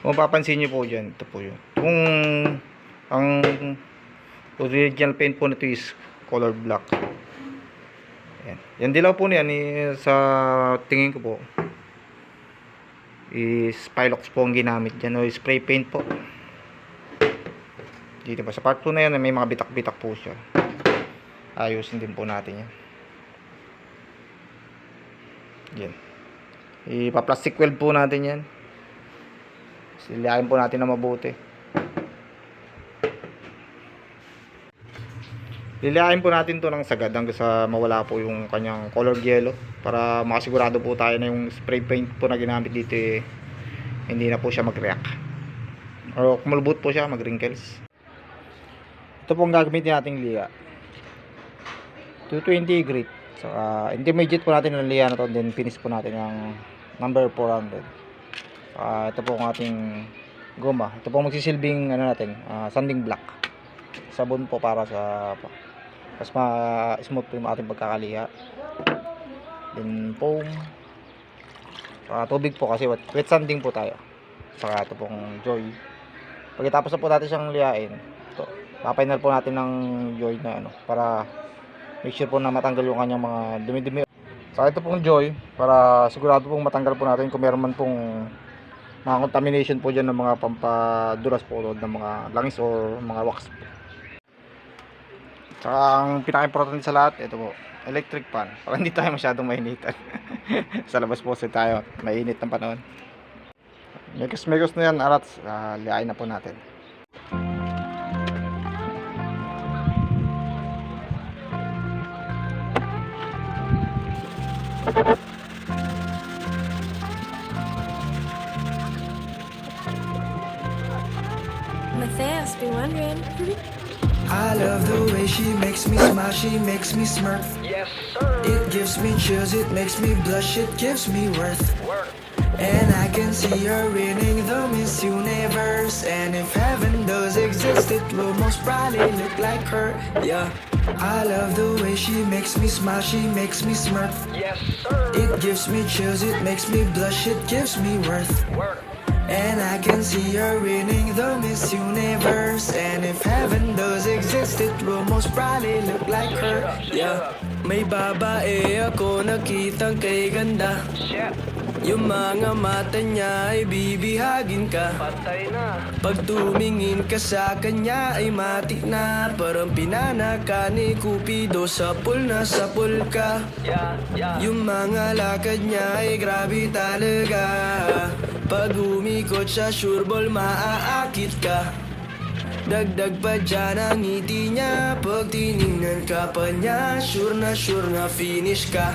Kung papansin nyo po dyan, ito po yun. Kung ang original paint po nito is color black. Ayan. Yan dilaw po niyan sa tingin ko po is Pilox po ang ginamit dyan, o spray paint po. Dito pa sa part 2 na yan, may mga bitak-bitak po siya. Ayusin din po natin yan. Yan. Ipa-plastic weld po natin yan. Silihain po natin na mabuti. Lilihain po natin to ng sagad hanggang sa mawala po yung kanyang color yellow, para makasigurado po tayo na yung spray paint po na ginamit dito hindi na po siya mag-react o kumalubot po siya, mag-wrinkles. Ito po ang gagamitin nating liha, 220 grit. So, intermediate po natin ng liha na to, then finish po natin ng number 400. Ito po ang ating goma. Ito po magsisilbing sanding block, sabon po para sa mas ma-smooth po yung ating pagkakaliha. Then foam, tubig po kasi wet sanding po tayo. Saka ito pong joy. Pagkatapos na po natin siyang lihain, ito, papainal po natin ng joy na para make sure po na matanggal yung kanyang mga dumi-dumi. Saka ito pong joy, para sigurado pong matanggal po natin kung meron man pong mga contamination po dyan ng mga pampadulas po ng mga langis or mga wax. Saka ang pinaka-importante sa lahat, ito po, electric fan, para hindi tayo masyadong mainitan. Sa labas po tayo, mainit ng panahon. Mekos na yan, arats, lihain na po natin. Matthias, be wondering. I love the way she makes me smile, she makes me smirk. Yes, sir. It gives me chills, it makes me blush, it gives me worth. And I can see her winning the Miss Universe. And if heaven does exist, it will most probably look like her. Yeah, I love the way she makes me smile, she makes me smirk. Yes, sir. It gives me chills, it makes me blush, it gives me worth. And I can see her winning the Miss Universe. And if heaven does exist, it will most probably look like her. Yeah, may babae ako nakitang kay ganda. Shit. Yung mga mata niya ay bibihagin ka. Patay na. Pag tumingin ka sa kanya ay matik na. Parang pinanaka ni Cupido, sapul na sapul ka. Yeah. Yung mga lakad niya ay grabe talaga. Pag umikot sa sureball maaakit ka. Dagdag pa dyan ang ngiti niya. Pag tinignan ka pa niya, sure na finish ka.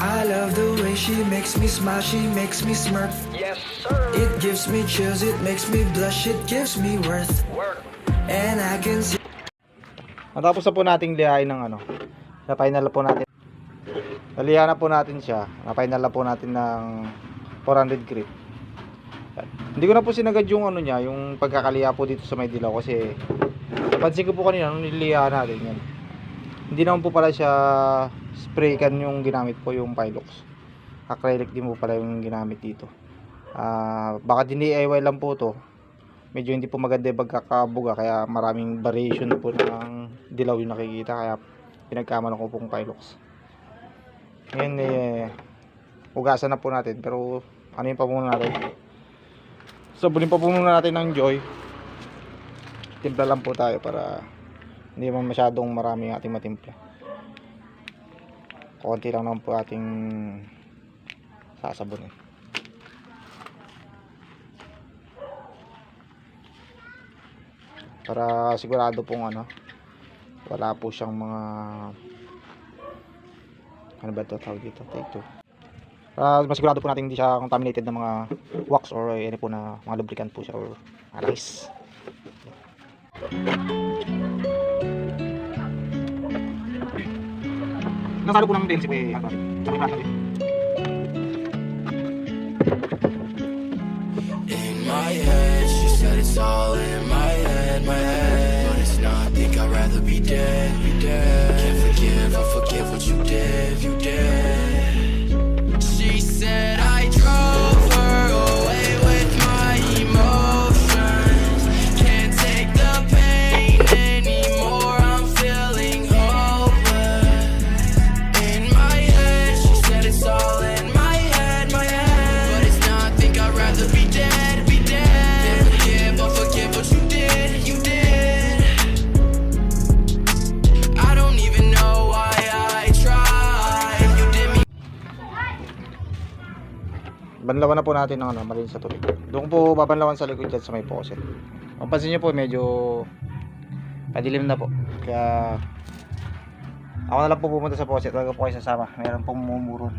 I love the way she makes me smile, she makes me smirk. Yes, sir. It gives me chills, it makes me blush, it gives me worth. And I can see. Natapos na po nating lihain ng na-final na po natin. Naliha na po natin siya. Na-final na po natin ng 400 grit. Hindi ko na po sinagad yung niya, yung pagkakaliha po dito sa may dilaw, kasi napansin ko po kanina nung niliha natin yan. Hindi naman po pala siya spray can yung ginamit po, yung Pilox. Acrylic din po pala yung ginamit dito. Baka DIY lang po to. Medyo hindi po maganda yung pagkakabuga, kaya maraming variation po ng dilaw yung nakikita, kaya pinagkamalan ko pong Pilox. Ngayon ugasan na po natin, pero ano yung pa muna natin? Sabulin pa po muna natin ng Joy. Timpla lang po tayo para hindi man masyadong marami ang ating matimpla. Konti lang naman po ating sasabunin. Para sigurado pong wala po siyang mga ba ito tawag dito, take 2. Masigurado po natin hindi siya contaminated ng mga wax or any po na mga lubricant po siya or alloys. Nasalo po ng DLC po In my head, she said it's all in my head, but it's not. Think I'd rather be dead, Can't forgive or forgive what you did, She said I drove her away. banlawan na po natin ng ano, malinis sa tubig. Doon po babanlawan sa likod dyan sa may faucet. Mapansin nyo po, medyo madilim na po. Kaya ako na lang po pumunta sa faucet. Huwag po kayo sasama. Meron pong mumuron.